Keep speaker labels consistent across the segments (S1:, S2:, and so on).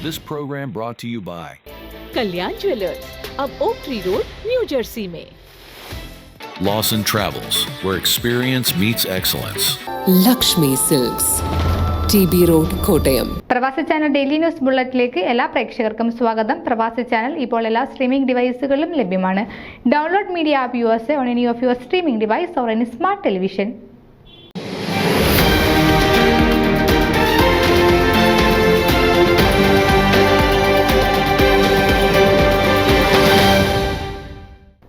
S1: This program brought to you by
S2: Kalyan jewellers, अब oak tree road, new jersey में।
S1: Lawson Travels, where experience meets excellence.
S3: Lakshmi silks, TB road, Kottayam.
S4: Pravasi channel daily news ബുള്ളറ്റിലേക്ക് എല്ലാ പ്രേക്ഷകർക്കും സ്വാഗതം. പ്രവാസി channel ഇപ്പോൾ എല്ലാ streaming ഡിവൈസുകളിലും ലഭ്യമാണ്. Download media app US on any of your streaming device or any smart television.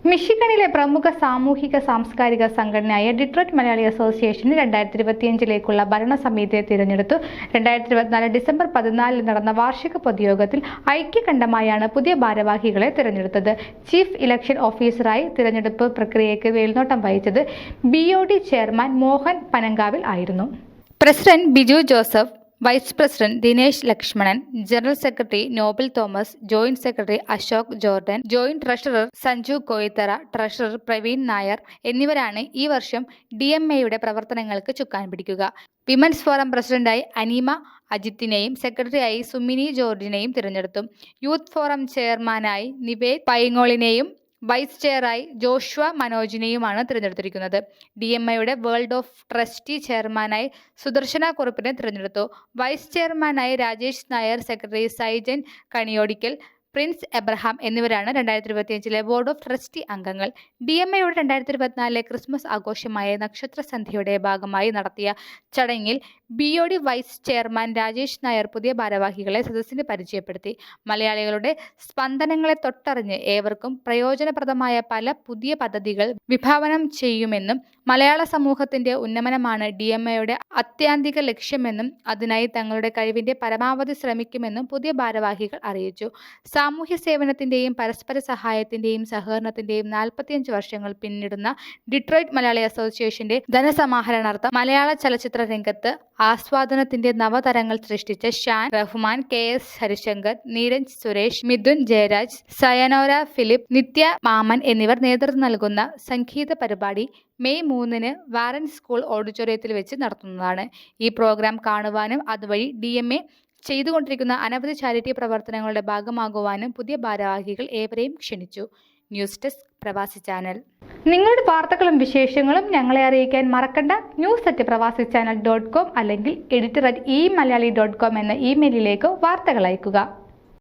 S4: മിഷിഗണിലെ പ്രമുഖ സാമൂഹിക സാംസ്കാരിക സംഘടനയായ ഡിട്രോയിറ്റ് മലയാളി അസോസിയേഷന് 2025 ഭരണസമിതിയെ തിരഞ്ഞെടുത്തു. 2024 ഡിസംബർ 14 നടന്ന വാർഷിക പൊതുയോഗത്തിൽ ഐക്യകണ്ഠമായാണ് പുതിയ ഭാരവാഹികളെ തിരഞ്ഞെടുത്തത്. ചീഫ് ഇലക്ഷൻ ഓഫീസറായി തിരഞ്ഞെടുപ്പ് പ്രക്രിയയ്ക്ക് മേൽനോട്ടം വഹിച്ചത് BOD ചെയർമാൻ മോഹൻ പനങ്കാവിൽ ആയിരുന്നു. President Biju Joseph, vice president Dinesh Lakshmanan, general secretary Noble Thomas, joint secretary Ashok Jordan, joint treasurer Sanju Koyithara, treasurer Praveen Nair എന്നിവരാണ് ഈ വർഷം DMAയുടെ പ്രവർത്തനങ്ങൾക്ക് ചുക്കാൻ പിടിക്കുക. വിമൻസ് ഫോറം പ്രസിഡന്റായി അനീമ അജിത്തിനെയും സെക്രട്ടറിയായി സുമിനി ജോർജിനെയും തിരഞ്ഞെടുത്തു. യൂത്ത് ഫോറം ചെയർമാനായി നിവേദ് പൈങ്ങോളിനെയും വൈസ് ചെയറായി ജോഷ്വ മനോജിനെയുമാണ് തിരഞ്ഞെടുത്തിരിക്കുന്നത്. DMAയുടെ വേൾഡ് ഓഫ് ട്രസ്റ്റി ചെയർമാനായി സുദർശന കുറുപ്പിനെ തിരഞ്ഞെടുത്തു. വൈസ് ചെയർമാനായി രാജേഷ് നായർ, സെക്രട്ടറി സൈജൻ കണിയോടിക്കൽ, പ്രിൻസ് എബ്രഹാം എന്നിവരാണ് 2025 ബോർഡ് ഓഫ് ട്രസ്റ്റി അംഗങ്ങൾ. DMAയുടെ 2024 ക്രിസ്മസ് ആഘോഷമായ നക്ഷത്ര സന്ധ്യയുടെ ഭാഗമായി നടത്തിയ ചടങ്ങിൽ BOD vice chairman Rajesh Nair പുതിയ ഭാരവാഹികളെ സദസ്സിന് പരിചയപ്പെടുത്തി. മലയാളികളുടെ സ്പന്ദനങ്ങളെ തൊട്ടറിഞ്ഞ് ഏവർക്കും പ്രയോജനപ്രദമായ പല പുതിയ പദ്ധതികൾ വിഭാവനം ചെയ്യുമെന്നും മലയാള സമൂഹത്തിന്റെ ഉന്നമനമാണ് DMAയുടെ ആത്യന്തിക ലക്ഷ്യമെന്നും അതിനായി തങ്ങളുടെ കഴിവിന്റെ പരമാവധി ശ്രമിക്കുമെന്നും പുതിയ ഭാരവാഹികൾ അറിയിച്ചു. സാമൂഹ്യ സേവനത്തിന്റെയും പരസ്പര സഹായത്തിന്റെയും സഹകരണത്തിന്റെയും 45 വർഷങ്ങൾ പിന്നിടുന്ന ഡിട്രോയിറ്റ് മലയാളി അസോസിയേഷന്റെ ധനസമാഹരണാർത്ഥം മലയാള ചലച്ചിത്ര രംഗത്ത് ആസ്വാദനത്തിന്റെ നവതരങ്ങൾ സൃഷ്ടിച്ച ഷാൻ റഹ്മാൻ, KS ഹരിശങ്കർ, നീരജ് സുരേഷ്, മിഥുൻ ജയരാജ്, സയനോര ഫിലിപ്പ്, നിത്യ മാമൻ എന്നിവർ നേതൃത്വം നൽകുന്ന സംഗീത പരിപാടി മെയ് 3 വാരൻ സ്കൂൾ ഓഡിറ്റോറിയത്തിൽ വെച്ച് നടത്തുന്നതാണ്. ഈ പ്രോഗ്രാം കാണുവാനും അതുവഴി DMA ചെയ്തുകൊണ്ടിരിക്കുന്ന അനവധി ചാരിറ്റി പ്രവർത്തനങ്ങളുടെ ഭാഗമാകുവാനും പുതിയ ഭാരവാഹികൾ ഏവരെയും ക്ഷണിച്ചു. ന്യൂസ് ഡെസ്ക് പ്രവാസി ചാനൽ. നിങ്ങളുടെ വാർത്തകളും വിശേഷങ്ങളും ഞങ്ങളെ അറിയിക്കാൻ മറക്കണ്ട. news@pravasichannel.com അല്ലെങ്കിൽ editor@eMalayali.com എന്ന ഇമെയിലിലേക്ക് വാർത്തകൾ അയക്കുക.